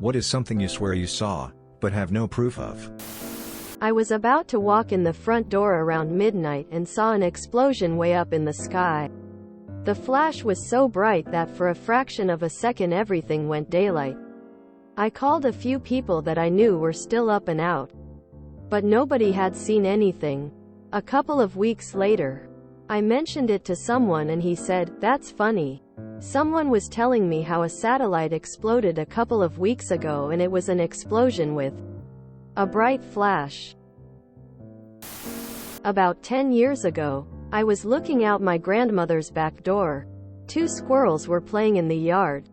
What is something you swear you saw, but have no proof of? I was about to walk in the front door around midnight and saw an explosion way up in the sky. The flash was so bright that for a fraction of a second everything went daylight. I called a few people that I knew were still up and out, but nobody had seen anything. A couple of weeks later, I mentioned it to someone and he said, "That's funny. Someone was telling me how a satellite exploded a couple of weeks ago and it was an explosion with a bright flash." About 10 years ago, I was looking out my grandmother's back door. Two squirrels were playing in the yard.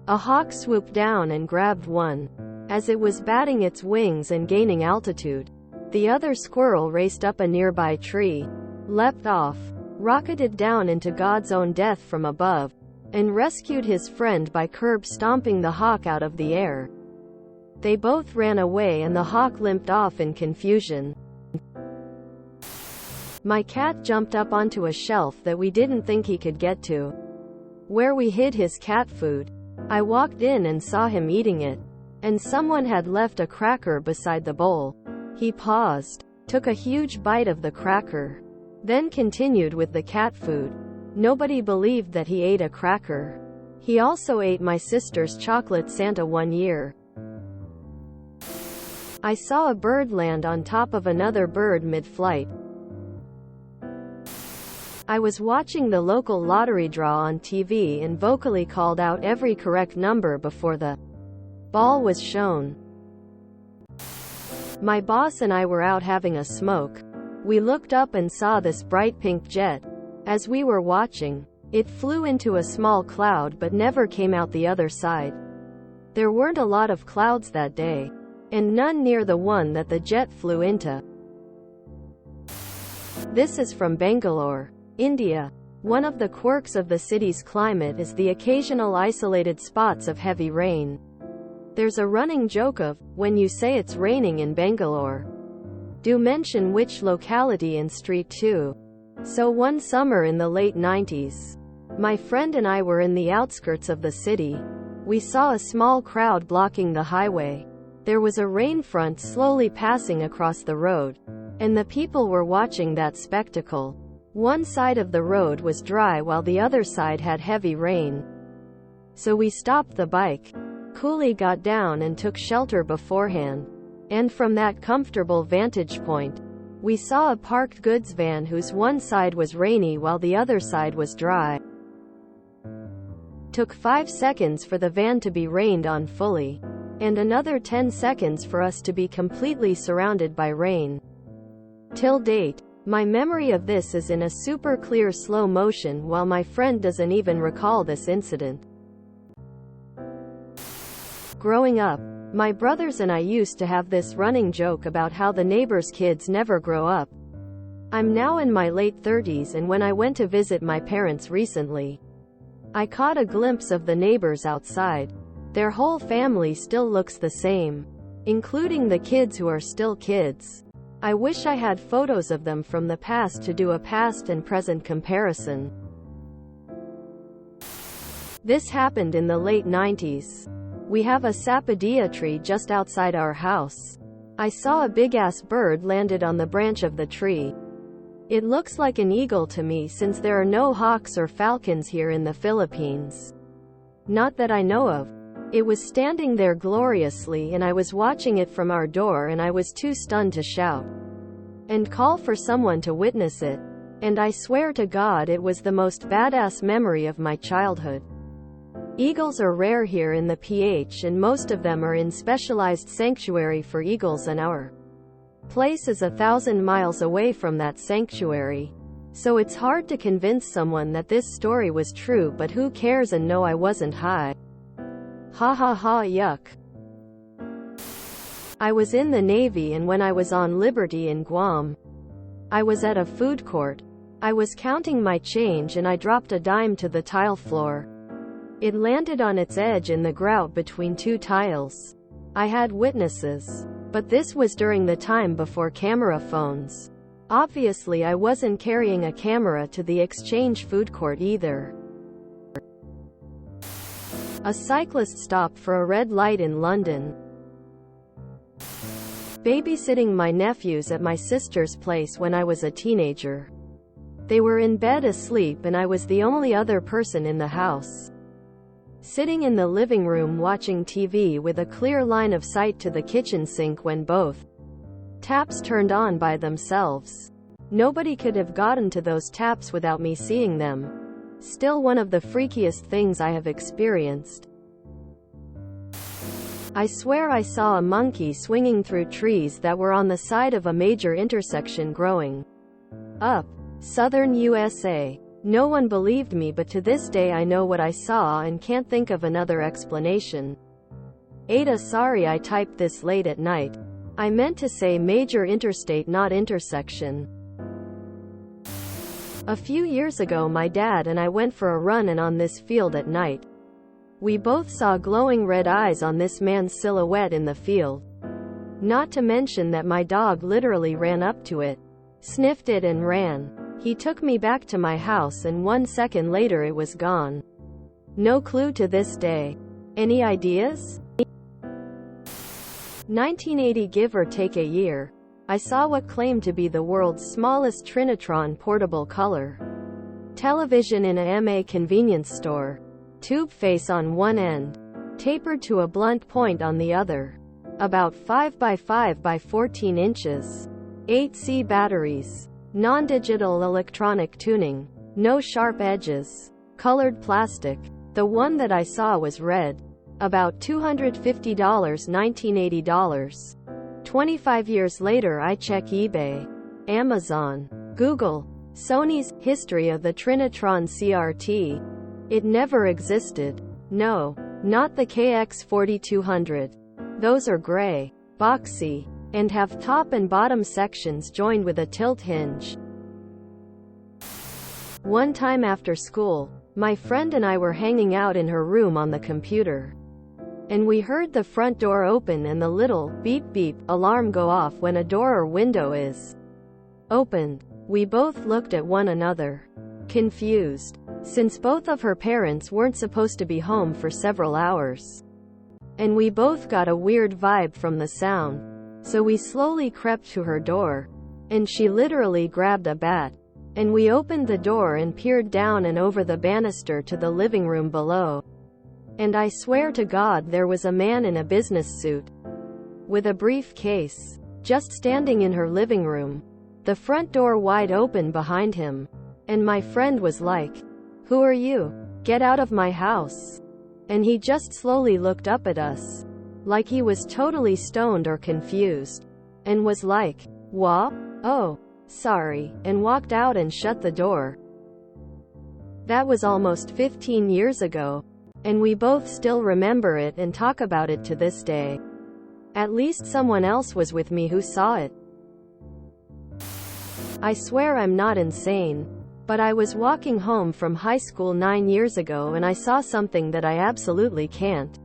A hawk swooped down and grabbed one. As it was batting its wings and gaining altitude, the other squirrel raced up a nearby tree, leapt off, rocketed down into God's own death from above, and rescued his friend by curb stomping the hawk out of the air. They both ran away and the hawk limped off in confusion. My cat jumped up onto a shelf that we didn't think he could get to, where we hid his cat food. I walked in and saw him eating it, and someone had left a cracker beside the bowl. He paused, took a huge bite of the cracker, then continued with the cat food. Nobody believed that he ate a cracker. He also ate my sister's chocolate Santa one year. I saw a bird land on top of another bird mid-flight. I was watching the local lottery draw on TV and vocally called out every correct number before the ball was shown. My boss and I were out having a smoke. We looked up and saw this bright pink jet. As we were watching, it flew into a small cloud but never came out the other side. There weren't a lot of clouds that day, and none near the one that the jet flew into. This is from Bangalore, India. One of the quirks of the city's climate is the occasional isolated spots of heavy rain. There's a running joke of, when you say it's raining in Bangalore, do mention which locality and street too. So one summer in the late 90s, my friend and I were in the outskirts of the city. We saw a small crowd blocking the highway. There was a rain front slowly passing across the road, and the people were watching that spectacle. One side of the road was dry while the other side had heavy rain. So we stopped the bike, coolly got down and took shelter beforehand. And from that comfortable vantage point, we saw a parked goods van whose one side was rainy while the other side was dry. Took 5 seconds for the van to be rained on fully, and another 10 seconds for us to be completely surrounded by rain. Till date, my memory of this is in a super clear slow motion while my friend doesn't even recall this incident. Growing up, my brothers and I used to have this running joke about how the neighbors' kids never grow up. I'm now in my late 30s, and when I went to visit my parents recently, I caught a glimpse of the neighbors outside. Their whole family still looks the same, including the kids who are still kids. I wish I had photos of them from the past to do a past and present comparison. This happened in the late 90s. We have a sapodilla tree just outside our house. I saw a big-ass bird landed on the branch of the tree. It looks like an eagle to me since there are no hawks or falcons here in the Philippines. Not that I know of. It was standing there gloriously and I was watching it from our door, and I was too stunned to shout and call for someone to witness it. And I swear to God it was the most badass memory of my childhood. Eagles are rare here in the PH, and most of them are in specialized sanctuary for eagles, and our place is 1,000 miles away from that sanctuary. So it's hard to convince someone that this story was true, but who cares, and no, I wasn't high. Ha ha ha, yuck. I was in the Navy, and when I was on liberty in Guam, I was at a food court. I was counting my change and I dropped a dime to the tile floor. It landed on its edge in the grout between two tiles. I had witnesses. But this was during the time before camera phones. Obviously I wasn't carrying a camera to the exchange food court either. A cyclist stopped for a red light in London. Babysitting my nephews at my sister's place when I was a teenager. They were in bed asleep and I was the only other person in the house. Sitting in the living room watching TV with a clear line of sight to the kitchen sink when both taps turned on by themselves. Nobody could have gotten to those taps without me seeing them. Still one of the freakiest things I have experienced. I swear I saw a monkey swinging through trees that were on the side of a major intersection growing up southern USA. No one believed me, but to this day I know what I saw and can't think of another explanation. Ada, sorry I typed this late at night. I meant to say major interstate, not intersection. A few years ago my dad and I went for a run, and on this field at night, we both saw glowing red eyes on this man's silhouette in the field. Not to mention that my dog literally ran up to it, sniffed it and ran. He took me back to my house and 1 second later it was gone. No clue to this day. Any ideas? 1980, give or take a year. I saw what claimed to be the world's smallest Trinitron portable color television in a MA convenience store. Tube face on one end, tapered to a blunt point on the other. About 5 by 5 by 14 inches. 8C batteries. Non-digital electronic tuning. No sharp edges. Colored plastic. The one that I saw was red. About $250, $1980. 25 years later I check eBay, Amazon, Google, Sony's history of the Trinitron CRT. It never existed. No, not the KX4200. Those are gray, boxy, and have top and bottom sections joined with a tilt hinge. One time after school, my friend and I were hanging out in her room on the computer. And we heard the front door open and the little beep beep alarm go off when a door or window is opened. We both looked at one another, confused, since both of her parents weren't supposed to be home for several hours. And we both got a weird vibe from the sound. So we slowly crept to her door, and she literally grabbed a bat, and we opened the door and peered down and over the banister to the living room below. And I swear to God there was a man in a business suit, with a briefcase, just standing in her living room, the front door wide open behind him. And my friend was like, "Who are you? Get out of my house." And he just slowly looked up at us, like he was totally stoned or confused, and was like, "What? Oh, sorry," and walked out and shut the door. That was almost 15 years ago, and we both still remember it and talk about it to this day. At least someone else was with me who saw it. I swear I'm not insane, but I was walking home from high school 9 years ago and I saw something that I absolutely can't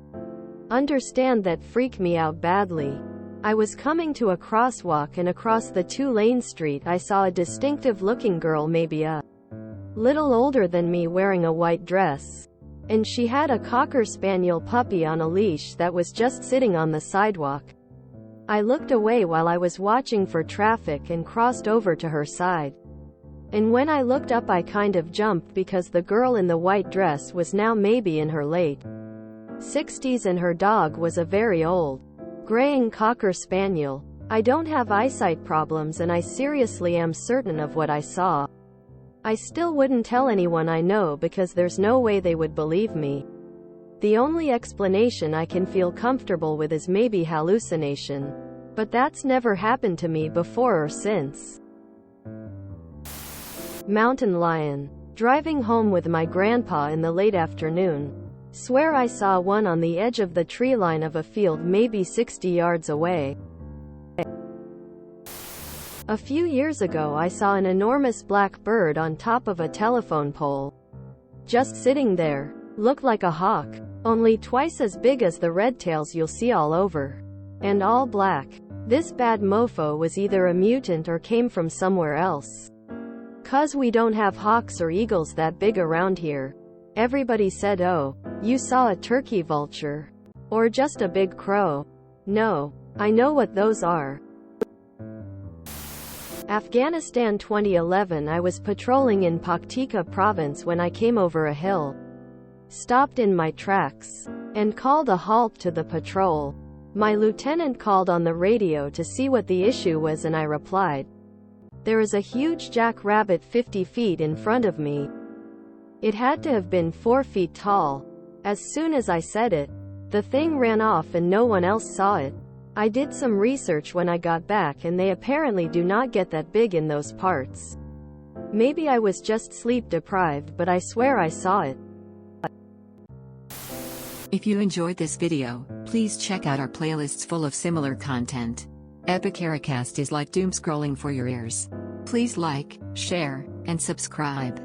understand that freaked me out badly. I was coming to a crosswalk and across the 2-lane street I saw a distinctive looking girl, maybe a little older than me, wearing a white dress. And she had a Cocker Spaniel puppy on a leash that was just sitting on the sidewalk. I looked away while I was watching for traffic and crossed over to her side. And when I looked up I kind of jumped because the girl in the white dress was now maybe in her late 60s and her dog was a very old, graying Cocker Spaniel. I don't have eyesight problems and I seriously am certain of what I saw. I still wouldn't tell anyone I know because there's no way they would believe me. The only explanation I can feel comfortable with is maybe hallucination. But that's never happened to me before or since. Mountain lion. Driving home with my grandpa in the late afternoon. Swear I saw one on the edge of the tree line of a field maybe 60 yards away. A few years ago I saw an enormous black bird on top of a telephone pole. Just sitting there. Looked like a hawk, only twice as big as the red tails you'll see all over. And all black. This bad mofo was either a mutant or came from somewhere else. 'Cause we don't have hawks or eagles that big around here. Everybody said, "Oh, you saw a turkey vulture. Or just a big crow." No, I know what those are. Afghanistan 2011. I was patrolling in Paktika province when I came over a hill, stopped in my tracks, and called a halt to the patrol. My lieutenant called on the radio to see what the issue was, and I replied, "There is a huge jackrabbit 50 feet in front of me." It had to have been 4 feet tall. As soon as I said it, the thing ran off and no one else saw it. I did some research when I got back, and they apparently do not get that big in those parts. Maybe I was just sleep deprived, but I swear I saw it. If you enjoyed this video, please check out our playlists full of similar content. Epic Ericast is like doom scrolling for your ears. Please like, share, and subscribe.